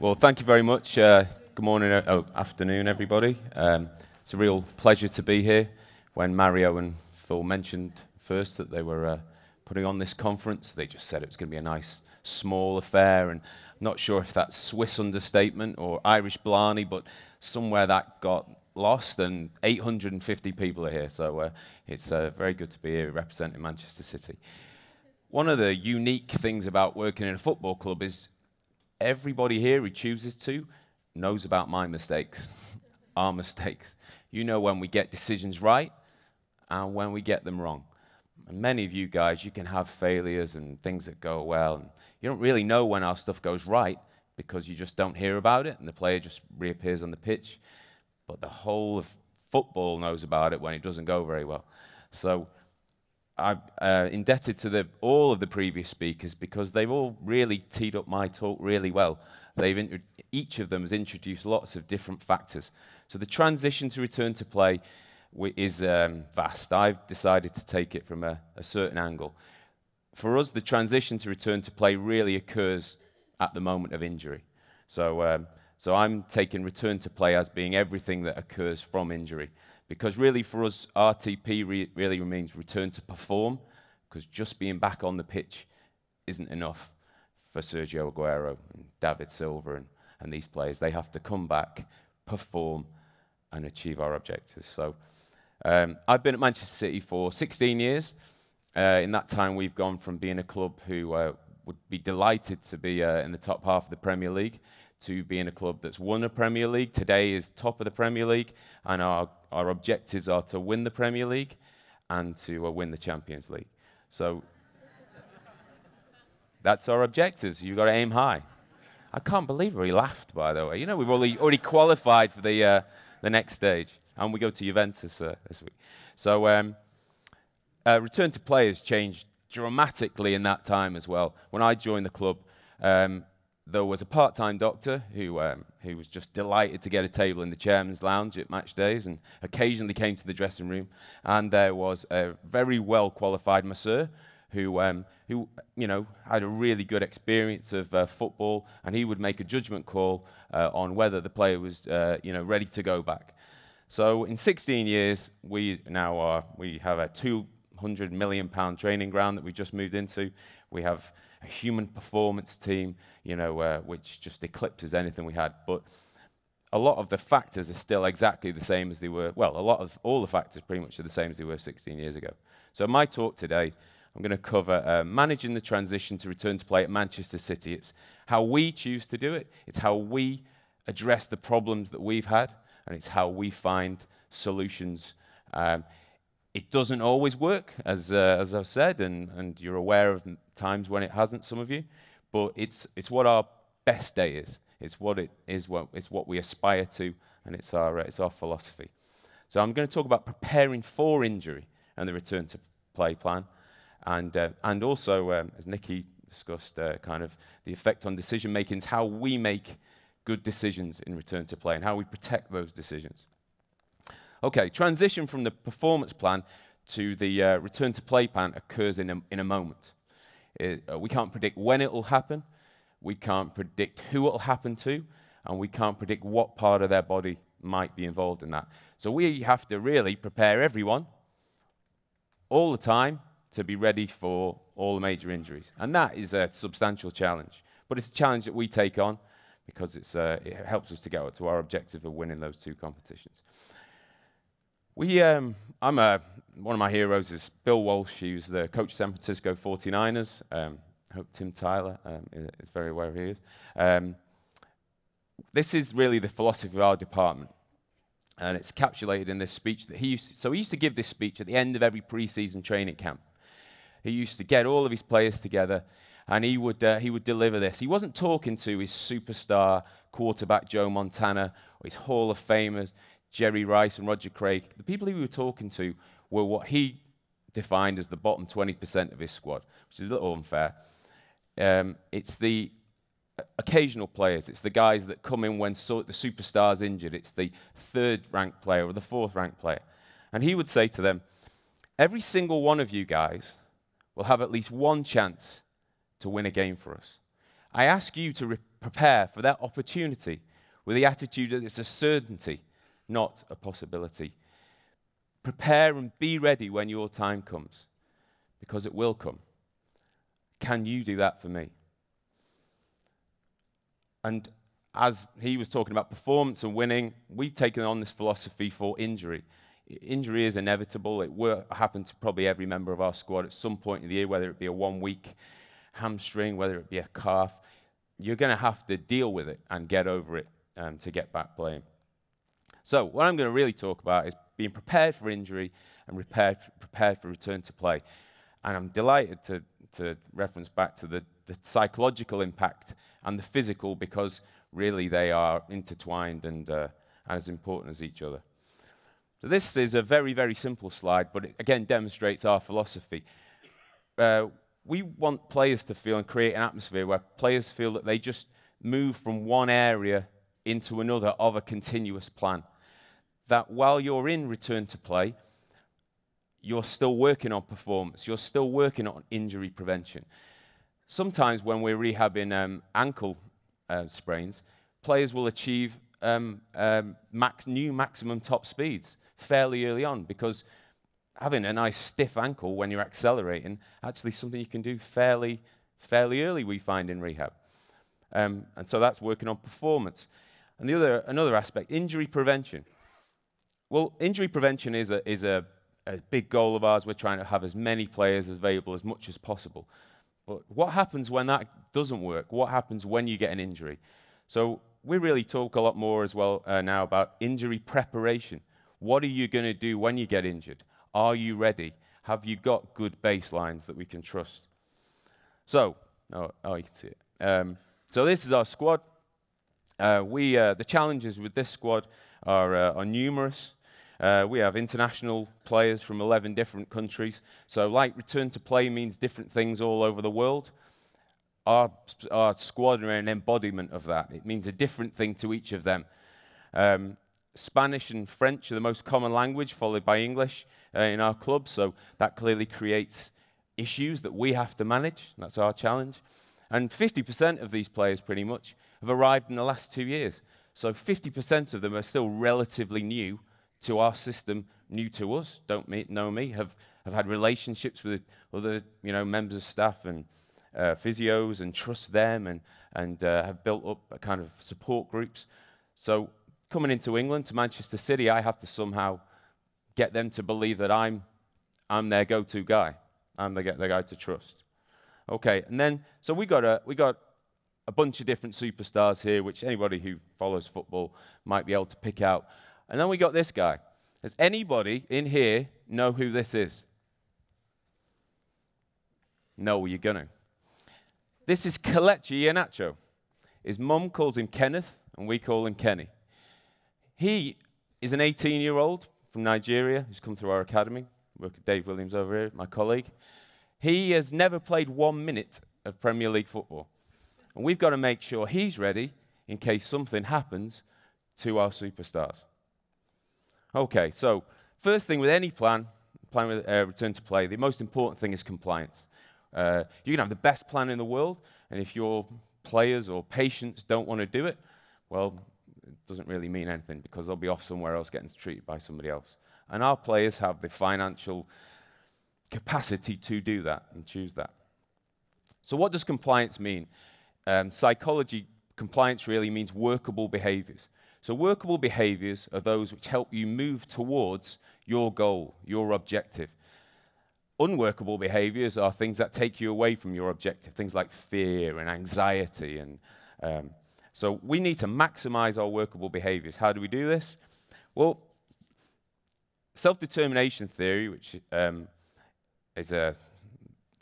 Well, thank you very much. Good morning, afternoon, everybody. It's a real pleasure to be here. When Mario and Phil mentioned first that they were putting on this conference, they just said it was going to be a nice, small affair, and I'm not sure if that's Swiss understatement or Irish blarney, but somewhere that got lost, and 850 people are here, so it's very good to be here representing Manchester City. One of the unique things about working in a football club is everybody here who chooses to knows about my mistakes, our mistakes. You know when we get decisions right and when we get them wrong. And many of you guys, you can have failures and things that go well, and you don't really know when our stuff goes right because you just don't hear about it and the player just reappears on the pitch. But the whole of football knows about it when it doesn't go very well. So I'm indebted to all of the previous speakers because they've all really teed up my talk really well. Each of them has introduced lots of different factors. So the transition to return to play is vast. I've decided to take it from a certain angle. For us, the transition to return to play really occurs at the moment of injury. So I'm taking return to play as being everything that occurs from injury. Because really for us, RTP really means return to perform, because just being back on the pitch isn't enough for Sergio Aguero and David Silva and these players. They have to come back, perform, and achieve our objectives. So I've been at Manchester City for 16 years. In that time, we've gone from being a club who would be delighted to be in the top half of the Premier League to being a club that's won a Premier League. Today is top of the Premier League, and our objectives are to win the Premier League and to win the Champions League. So that's our objectives. You've got to aim high. I can't believe he laughed, by the way. You know, we've already qualified for the next stage, and we go to Juventus this week. So return to play has changed dramatically in that time as well. When I joined the club, there was a part-time doctor who was just delighted to get a table in the chairman's lounge at match days and occasionally came to the dressing room. And there was a very well-qualified masseur who you know, had a really good experience of football, and he would make a judgment call on whether the player was you know, ready to go back. So in 16 years, we have a £200 million training ground that we just moved into. We have a human performance team, you know, which just eclipses anything we had. But a lot of the factors are still exactly the same as they were. Well, all the factors pretty much are the same as they were 16 years ago. So in my talk today, I'm going to cover managing the transition to return to play at Manchester City. It's how we choose to do it. It's how we address the problems that we've had, and it's how we find solutions. It doesn't always work, as I've said, and you're aware of times when it hasn't, some of you, but it's what our best day is. It's what it is. It's what we aspire to, and it's our philosophy. So I'm going to talk about preparing for injury and the return to play plan, and also, as Nikki discussed, kind of the effect on decision making, is how we make good decisions in return to play and how we protect those decisions. Okay, transition from the performance plan to the return to play plan occurs in a moment. We can't predict when it will happen, we can't predict who it will happen to, and we can't predict what part of their body might be involved in that. So we have to really prepare everyone all the time to be ready for all the major injuries. And that is a substantial challenge. But it's a challenge that we take on because it helps us to get to our objective of winning those two competitions. One of my heroes is Bill Walsh. He was the coach of San Francisco 49ers. I hope Tim Tyler is very aware of who he is. This is really the philosophy of our department, and it's encapsulated in this speech that he used to give this speech at the end of every pre-season training camp. He used to get all of his players together, and he would deliver this. He wasn't talking to his superstar quarterback Joe Montana or his Hall of Famers Jerry Rice and Roger Craig. The people he was talking to were what he defined as the bottom 20% of his squad, which is a little unfair. It's the occasional players. It's the guys that come in when the superstar's injured. It's the third-ranked player or the fourth-ranked player. And he would say to them, every single one of you guys will have at least one chance to win a game for us. I ask you to prepare for that opportunity with the attitude that it's a certainty, not a possibility. Prepare and be ready when your time comes, because it will come. Can you do that for me? And as he was talking about performance and winning, we've taken on this philosophy for injury. Injury is inevitable. It will happen to probably every member of our squad at some point in the year, whether it be a 1-week hamstring, whether it be a calf. You're going to have to deal with it and get over it to get back playing. So what I'm going to really talk about is being prepared for injury and prepared for return to play. And I'm delighted to reference back to the psychological impact and the physical, because really they are intertwined and as important as each other. So this is a very, very simple slide, but it again demonstrates our philosophy. We want players to feel and create an atmosphere where players feel that they just move from one area into another of a continuous plan. That while you're in return to play, you're still working on performance, you're still working on injury prevention. Sometimes when we're rehabbing ankle sprains, players will achieve new maximum top speeds fairly early on, because having a nice stiff ankle when you're accelerating, actually something you can do fairly early, we find in rehab. And so that's working on performance. And another aspect, injury prevention. Well, injury prevention is a big goal of ours. We're trying to have as many players available as much as possible. But what happens when that doesn't work? What happens when you get an injury? So we really talk a lot more as well now about injury preparation. What are you going to do when you get injured? Are you ready? Have you got good baselines that we can trust? So, you can see it. So this is our squad. The challenges with this squad are numerous. We have international players from 11 different countries. So like return to play means different things all over the world. Our squad are an embodiment of that. It means a different thing to each of them. Spanish and French are the most common language, followed by English in our club. So that clearly creates issues that we have to manage. That's our challenge. And 50% of these players pretty much have arrived in the last 2 years. So 50% of them are still relatively new to our system, new to us, don't know me, have had relationships with other members of staff and physios and trust them and have built up a kind of support groups. So coming into England, to Manchester City, I have to somehow get them to believe that I'm their go-to guy. I'm the guy to trust. Okay, and then, so we got a bunch of different superstars here, which anybody who follows football might be able to pick out. And then we got this guy. Does anybody in here know who this is? No, you're gonna. This is Kelechi Iheanacho. His mum calls him Kenneth, and we call him Kenny. He is an 18-year-old from Nigeria who's come through our academy. Work with Dave Williams over here, my colleague. He has never played 1 minute of Premier League football. And we've got to make sure he's ready in case something happens to our superstars. Okay, so first thing with any plan with return to play, the most important thing is compliance. You can have the best plan in the world, and if your players or patients don't want to do it, well, it doesn't really mean anything, because they'll be off somewhere else getting treated by somebody else. And our players have the financial capacity to do that and choose that. So what does compliance mean? Psychology, compliance really means workable behaviors. So workable behaviors are those which help you move towards your goal, your objective. Unworkable behaviors are things that take you away from your objective, things like fear and anxiety. And so we need to maximize our workable behaviors. How do we do this? Well, self-determination theory, which is a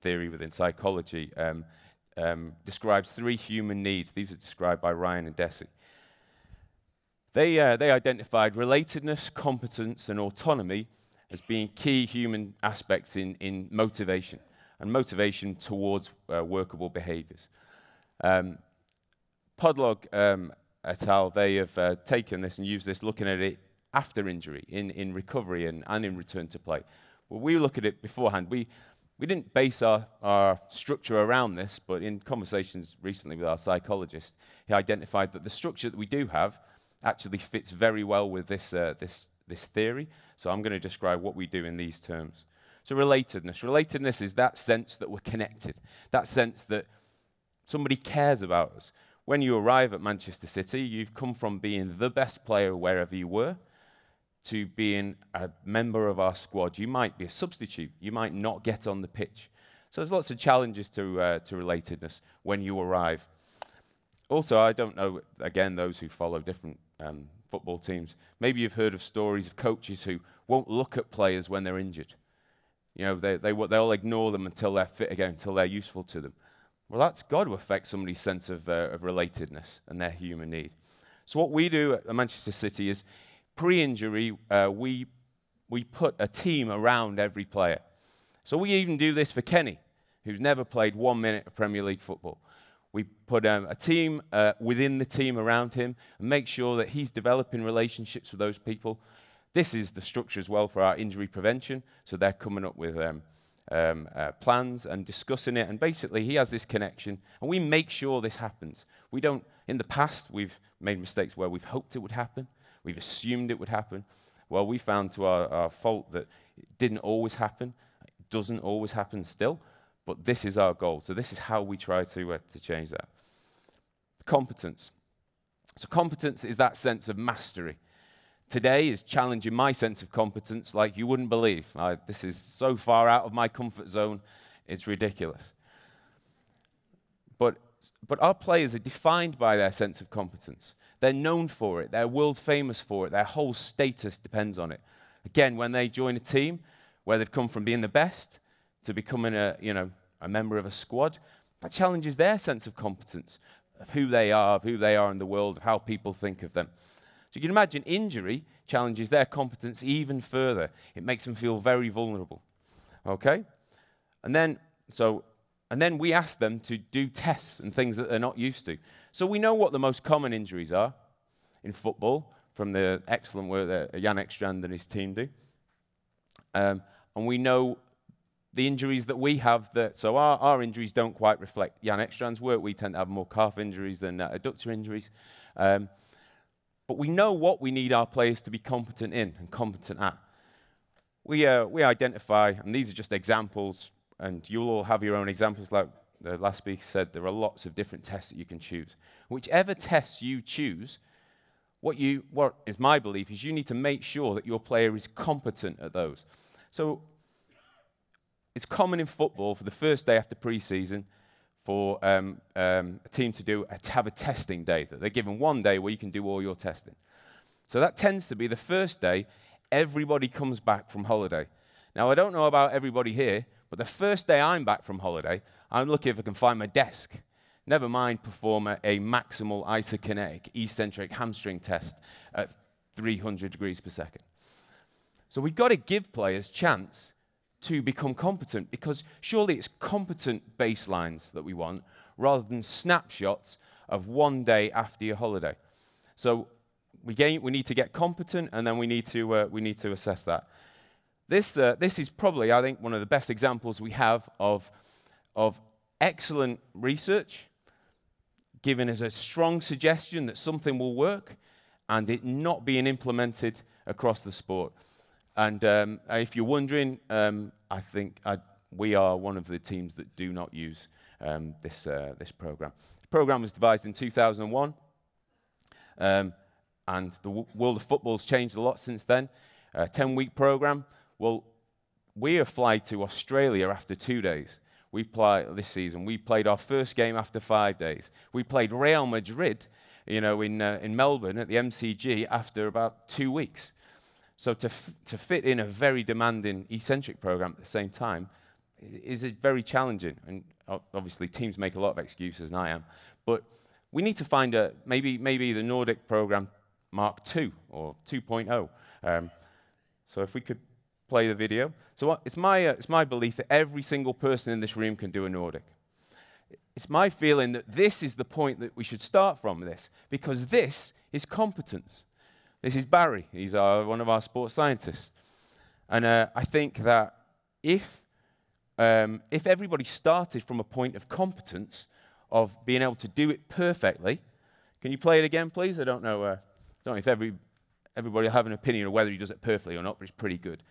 theory within psychology, describes 3 human needs. These are described by Ryan and Deci. They identified relatedness, competence, and autonomy as being key human aspects in motivation, and motivation towards workable behaviors. Podlog et al., they have taken this and used this, looking at it after injury, in recovery and in return to play. Well, we look at it beforehand. we didn't base our structure around this, but in conversations recently with our psychologist, he identified that the structure that we do have actually fits very well with this theory. So I'm going to describe what we do in these terms. So relatedness. Relatedness is that sense that we're connected, that sense that somebody cares about us. When you arrive at Manchester City, you've come from being the best player wherever you were to being a member of our squad. You might be a substitute. You might not get on the pitch. So there's lots of challenges to relatedness when you arrive. Also, I don't know, again, those who follow different football teams, maybe you've heard of stories of coaches who won't look at players when they're injured. You know, they'll ignore them until they're fit again, until they're useful to them. Well, that's got to affect somebody's sense of relatedness and their human need. So what we do at Manchester City is, pre-injury, we put a team around every player. So we even do this for Kenny, who's never played 1 minute of Premier League football. We put a team within the team around him and make sure that he's developing relationships with those people. This is the structure as well for our injury prevention. So they're coming up with plans and discussing it, and basically he has this connection, and we make sure this happens. We don't, in the past, we've made mistakes where we've hoped it would happen, we've assumed it would happen. Well, we found to our fault that it didn't always happen, it doesn't always happen still, but this is our goal. So this is how we try to change that. Competence. So competence is that sense of mastery. Today is challenging my sense of competence like you wouldn't believe. This is so far out of my comfort zone, it's ridiculous. But our players are defined by their sense of competence. They're known for it. They're world famous for it. Their whole status depends on it. Again, when they join a team where they've come from being the best to becoming a member of a squad, that challenges their sense of competence, of who they are in the world, of how people think of them. So you can imagine injury challenges their competence even further. It makes them feel very vulnerable. Okay? And then we ask them to do tests and things that they're not used to. So we know what the most common injuries are in football from the excellent work that Jan Ekstrand and his team do. And we know the injuries that we have, so our injuries don't quite reflect Jan Ekstrand's work. We tend to have more calf injuries than adductor injuries. But we know what we need our players to be competent in and competent at. We identify, and these are just examples, and you'll all have your own examples. Like the last speaker said, there are lots of different tests that you can choose. Whichever tests you choose, what is my belief is you need to make sure that your player is competent at those. So it's common in football for the first day after pre-season for a team to have a testing day. That they're given 1 day where you can do all your testing. So that tends to be the first day everybody comes back from holiday. Now, I don't know about everybody here, but the first day I'm back from holiday, I'm looking if I can find my desk. Never mind perform a maximal isokinetic eccentric hamstring test at 300 degrees per second. So we've got to give players chance to become competent, because surely it's competent baselines that we want rather than snapshots of 1 day after your holiday. So we need to get competent, and then we need to assess that. This is probably, I think, one of the best examples we have of excellent research giving us a strong suggestion that something will work and it not being implemented across the sport. And if you're wondering, I think we are one of the teams that do not use this program. The program was devised in 2001, and the world of football's changed a lot since then. 10-week program. Well, we are flying to Australia after 2 days. This season. We played our first game after 5 days. We played Real Madrid, in Melbourne at the MCG after about 2 weeks. So to fit in a very demanding eccentric program at the same time is very challenging. And obviously teams make a lot of excuses, and I am. But we need to find maybe the Nordic program Mark II or 2.0. So if we could play the video. So it's my belief that every single person in this room can do a Nordic. It's my feeling that this is the point that we should start from this, because this is competence. This is Barry. He's one of our sports scientists. And I think that if if everybody started from a point of competence, of being able to do it perfectly. Can you play it again, please? I don't know if everybody will have an opinion of whether he does it perfectly or not, but it's pretty good.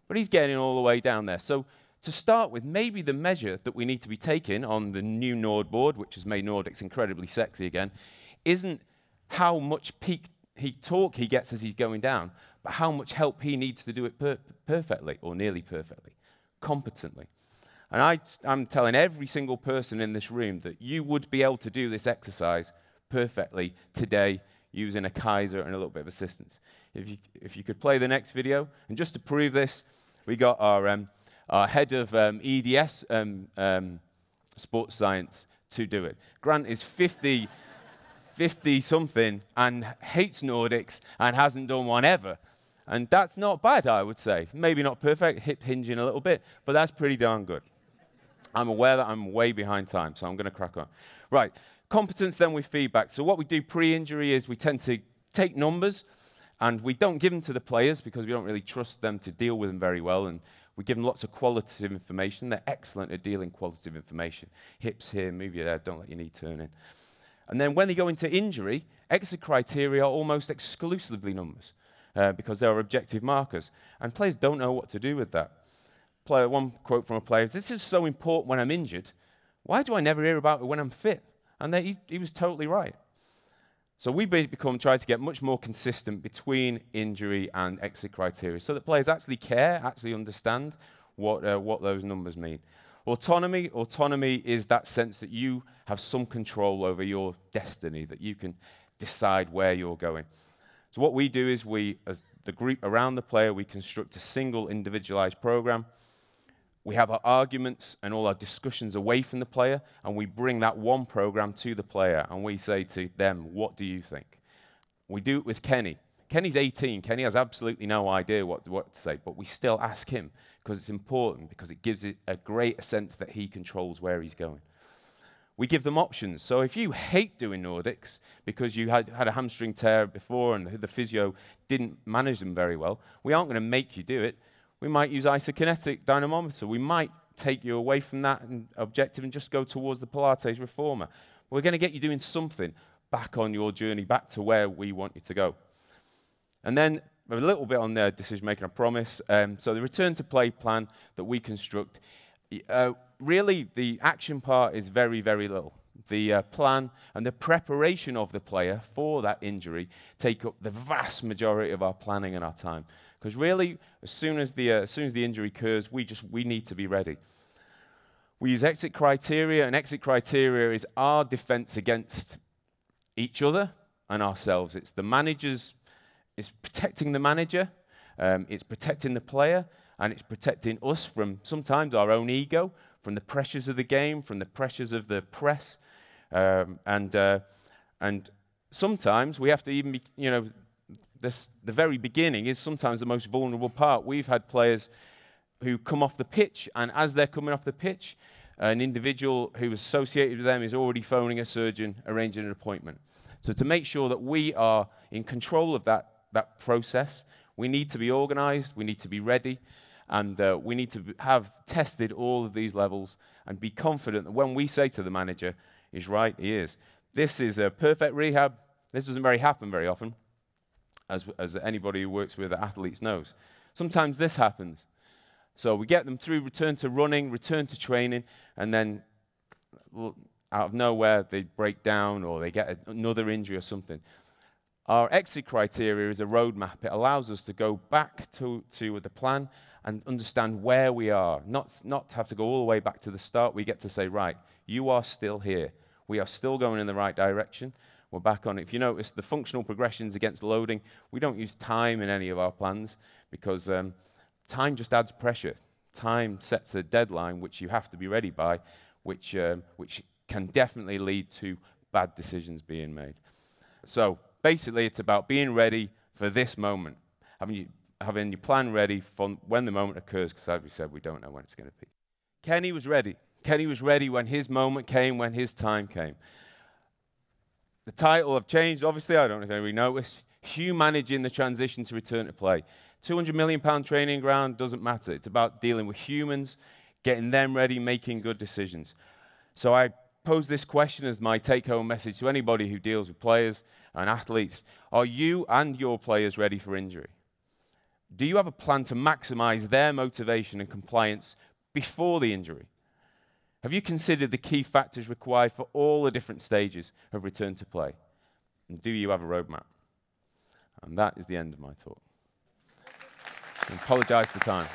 But he's getting all the way down there. So to start with, maybe the measure that we need to be taking on the new Nord board, which has made Nordics incredibly sexy again, isn't how much peak torque he gets as he's going down, but how much help he needs to do it perfectly, or nearly perfectly, competently. And I'm telling every single person in this room that you would be able to do this exercise perfectly today using a Kaiser and a little bit of assistance. If you could play the next video. And just to prove this, we got our head of EDS, sports science, to do it. Grant is 50-something and hates Nordics and hasn't done one ever. And that's not bad, I would say. Maybe not perfect, hip hinging a little bit, but that's pretty darn good. I'm aware that I'm way behind time, so I'm going to crack on. Right, competence then with feedback. So what we do pre-injury is we tend to take numbers, and we don't give them to the players because we don't really trust them to deal with them very well, and we give them lots of qualitative information. They're excellent at dealing qualitative information. Hips here, move your head, don't let your knee turn in. And then when they go into injury, exit criteria are almost exclusively numbers because they are objective markers, and players don't know what to do with that. One quote from a player is, "This is so important when I'm injured. Why do I never hear about it when I'm fit?" And he was totally right. So we try to get much more consistent between injury and exit criteria so that players actually care, actually understand what those numbers mean. Autonomy is that sense that you have some control over your destiny, that you can decide where you're going. So what we do is as the group around the player, we construct a single individualized program. We have our arguments and all our discussions away from the player, and we bring that one program to the player, and we say to them, what do you think? We do it with Kenny. Kenny's 18. Kenny has absolutely no idea what to say, but we still ask him because it's important, because it gives it a great sense that he controls where he's going. We give them options. So if you hate doing Nordics because you had a hamstring tear before and the physio didn't manage them very well, we aren't going to make you do it. We might use isokinetic dynamometer. We might take you away from that objective and just go towards the Pilates reformer. We're going to get you doing something back on your journey, back to where we want you to go. And then a little bit on the decision-making, I promise. So the return to play plan that we construct, really the action part is very, very little. The plan and the preparation of the player for that injury take up the vast majority of our planning and our time. Because really, as soon as the injury occurs, we need to be ready. We use exit criteria, and exit criteria is our defense against each other and ourselves. It's protecting the manager, it's protecting the player, and it's protecting us from sometimes our own ego, from the pressures of the game, from the pressures of the press, and sometimes we have to even be, the very beginning is sometimes the most vulnerable part. We've had players who come off the pitch, and as they're coming off the pitch, an individual who is associated with them is already phoning a surgeon, arranging an appointment. So to make sure that we are in control of that process, we need to be organized, we need to be ready, and we need to have tested all of these levels and be confident that when we say to the manager, he's right, he is. This is a perfect rehab. This doesn't happen very often, as anybody who works with athletes knows. Sometimes this happens. So we get them through, return to running, return to training, and then out of nowhere they break down or they get another injury or something. Our exit criteria is a roadmap. It allows us to go back to the plan and understand where we are, not have to go all the way back to the start. We get to say, right, you are still here. We are still going in the right direction. We're back on it. If you notice, the functional progressions against loading, we don't use time in any of our plans because time just adds pressure. Time sets a deadline which you have to be ready by, which can definitely lead to bad decisions being made. So basically, it's about being ready for this moment, having your plan ready for when the moment occurs, because as we said, we don't know when it's going to be. Kenny was ready. Kenny was ready when his moment came, when his time came. The title have changed, obviously. I don't know if anybody noticed. Hugh managing the transition to return to play. £200 million training ground doesn't matter. It's about dealing with humans, getting them ready, making good decisions. So I pose this question as my take-home message to anybody who deals with players and athletes. Are you and your players ready for injury? Do you have a plan to maximize their motivation and compliance before the injury? Have you considered the key factors required for all the different stages of return to play? And do you have a roadmap? And that is the end of my talk. I apologize for time.